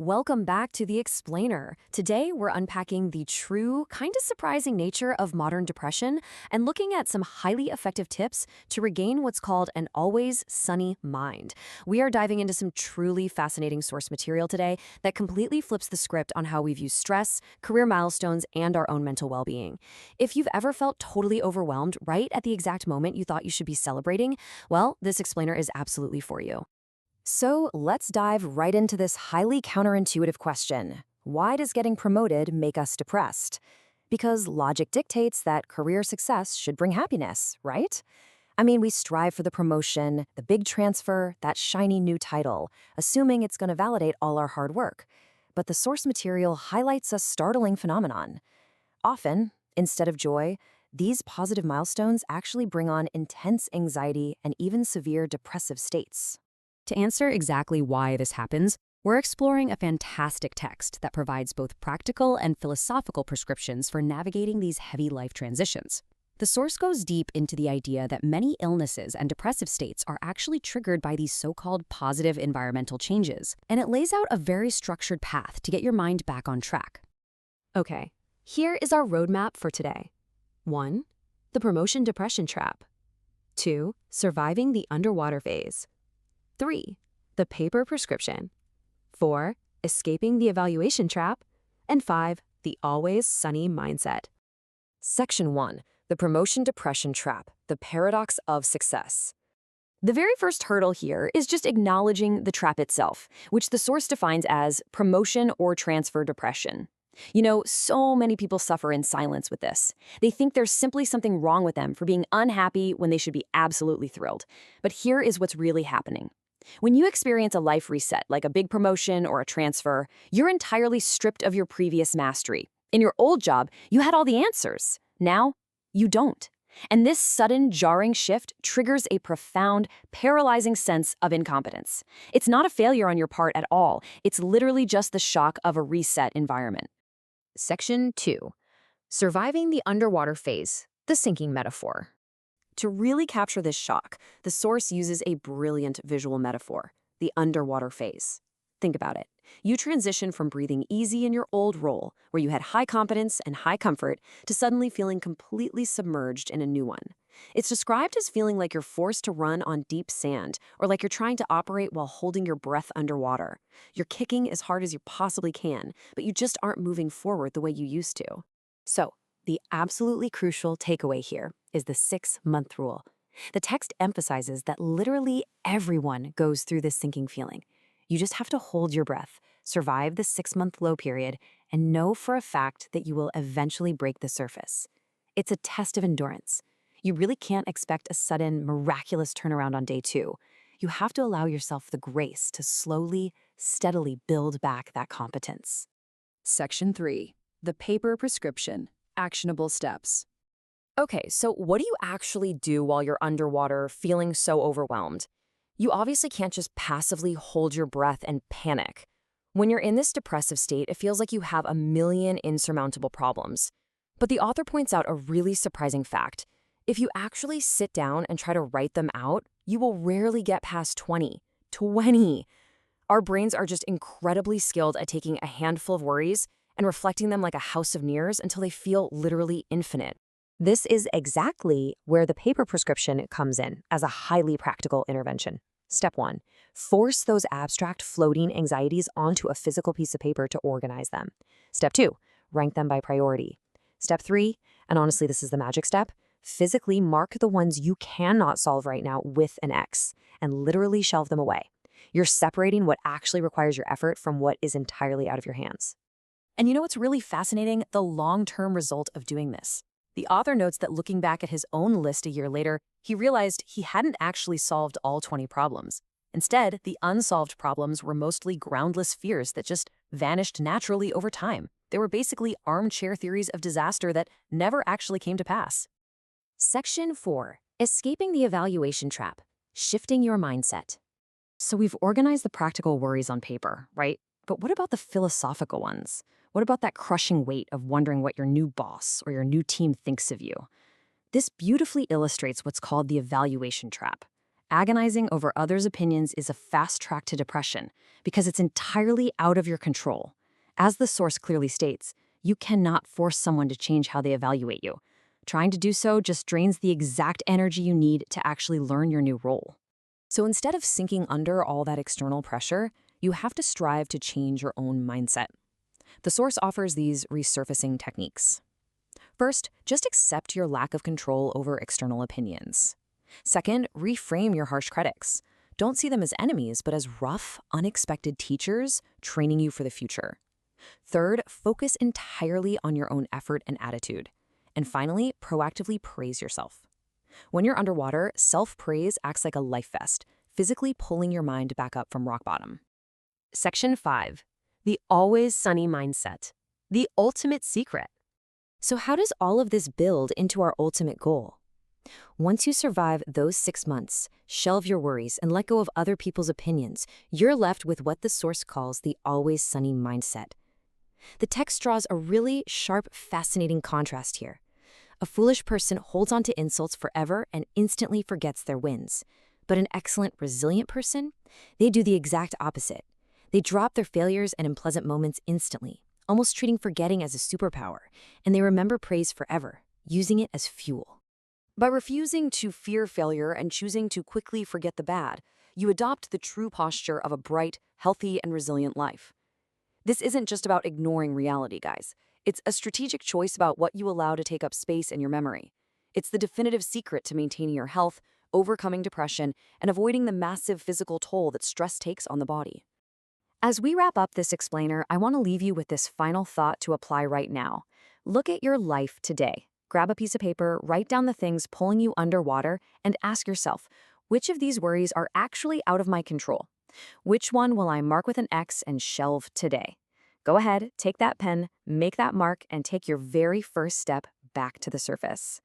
Welcome back to The Explainer. Today, we're unpacking the true, kind of surprising nature of modern depression and looking at some highly effective tips to regain what's called an always sunny mind. We are diving into some truly fascinating source material today that completely flips the script on how we view stress, career milestones, and our own mental well-being. If you've ever felt totally overwhelmed right at the exact moment you thought you should be celebrating, well, this explainer is absolutely for you. So let's dive right into this highly counterintuitive question. Why does getting promoted make us depressed? Because logic dictates that career success should bring happiness, right? I mean, we strive for the promotion, the big transfer, that shiny new title, assuming it's going to validate all our hard work. But the source material highlights a startling phenomenon. Often, instead of joy, these positive milestones actually bring on intense anxiety and even severe depressive states. To answer exactly why this happens, we're exploring a fantastic text that provides both practical and philosophical prescriptions for navigating these heavy life transitions. The source goes deep into the idea that many illnesses and depressive states are actually triggered by these so-called positive environmental changes, and it lays out a very structured path to get your mind back on track. Okay, here is our roadmap for today. 1. The promotion depression trap. 2. Surviving the underwater phase. 3. The paper prescription. 4. Escaping the evaluation trap. And 5. The always sunny mindset. Section 1. The promotion depression trap, the paradox of success. The very first hurdle here is just acknowledging the trap itself, which the source defines as promotion or transfer depression. You know, so many people suffer in silence with this. They think there's simply something wrong with them for being unhappy when they should be absolutely thrilled. But here is what's really happening. When you experience a life reset, like a big promotion or a transfer, you're entirely stripped of your previous mastery. In your old job, you had all the answers. Now, you don't. And this sudden, jarring shift triggers a profound, paralyzing sense of incompetence. It's not a failure on your part at all. It's literally just the shock of a reset environment. Section 2. Surviving the underwater phase, the sinking metaphor. To really capture this shock, the source uses a brilliant visual metaphor, the underwater phase. Think about it. You transition from breathing easy in your old role, where you had high competence and high comfort, to suddenly feeling completely submerged in a new one. It's described as feeling like you're forced to run on deep sand, or like you're trying to operate while holding your breath underwater. You're kicking as hard as you possibly can, but you just aren't moving forward the way you used to. So, the absolutely crucial takeaway here is the 6-month rule. The text emphasizes that literally everyone goes through this sinking feeling. You just have to hold your breath, survive the 6-month low period, and know for a fact that you will eventually break the surface. It's a test of endurance. You really can't expect a sudden, miraculous turnaround on day 2. You have to allow yourself the grace to slowly, steadily build back that competence. Section 3. The paper prescription. Actionable steps. Okay, so what do you actually do while you're underwater feeling so overwhelmed? You obviously can't just passively hold your breath and panic. When you're in this depressive state, it feels like you have a million insurmountable problems. But the author points out a really surprising fact. If you actually sit down and try to write them out, you will rarely get past 20. 20! Our brains are just incredibly skilled at taking a handful of worries and reflecting them like a house of mirrors until they feel literally infinite. This is exactly where the paper prescription comes in as a highly practical intervention. Step 1. Force those abstract floating anxieties onto a physical piece of paper to organize them. Step 2. Rank them by priority. Step 3, and honestly this is the magic step, physically mark the ones you cannot solve right now with an X and literally shelve them away. You're separating what actually requires your effort from what is entirely out of your hands. And you know what's really fascinating? The long-term result of doing this. The author notes that looking back at his own list a year later, he realized he hadn't actually solved all 20 problems. Instead, the unsolved problems were mostly groundless fears that just vanished naturally over time. They were basically armchair theories of disaster that never actually came to pass. Section 4. Escaping the evaluation trap. Shifting your mindset. So we've organized the practical worries on paper, right? But what about the philosophical ones? What about that crushing weight of wondering what your new boss or your new team thinks of you? This beautifully illustrates what's called the evaluation trap. Agonizing over others' opinions is a fast track to depression because it's entirely out of your control. As the source clearly states, you cannot force someone to change how they evaluate you. Trying to do so just drains the exact energy you need to actually learn your new role. So instead of sinking under all that external pressure, you have to strive to change your own mindset. The source offers these resurfacing techniques. First, just accept your lack of control over external opinions. Second, reframe your harsh critics. Don't see them as enemies, but as rough, unexpected teachers training you for the future. Third, focus entirely on your own effort and attitude. And finally, proactively praise yourself. When you're underwater, self-praise acts like a life vest, physically pulling your mind back up from rock bottom. Section 5. The always sunny mindset. The ultimate secret. So how does all of this build into our ultimate goal? Once you survive those 6 months, shelve your worries, and let go of other people's opinions, you're left with what the source calls the always sunny mindset. The text draws a really sharp, fascinating contrast here. A foolish person holds on to insults forever and instantly forgets their wins. But an excellent, resilient person, they do the exact opposite. They drop their failures and unpleasant moments instantly, almost treating forgetting as a superpower, and they remember praise forever, using it as fuel. By refusing to fear failure and choosing to quickly forget the bad, you adopt the true posture of a bright, healthy, and resilient life. This isn't just about ignoring reality, guys. It's a strategic choice about what you allow to take up space in your memory. It's the definitive secret to maintaining your health, overcoming depression, and avoiding the massive physical toll that stress takes on the body. As we wrap up this explainer, I want to leave you with this final thought to apply right now. Look at your life today. Grab a piece of paper, write down the things pulling you underwater, and ask yourself, which of these worries are actually out of my control? Which one will I mark with an X and shelve today? Go ahead, take that pen, make that mark, and take your very first step back to the surface.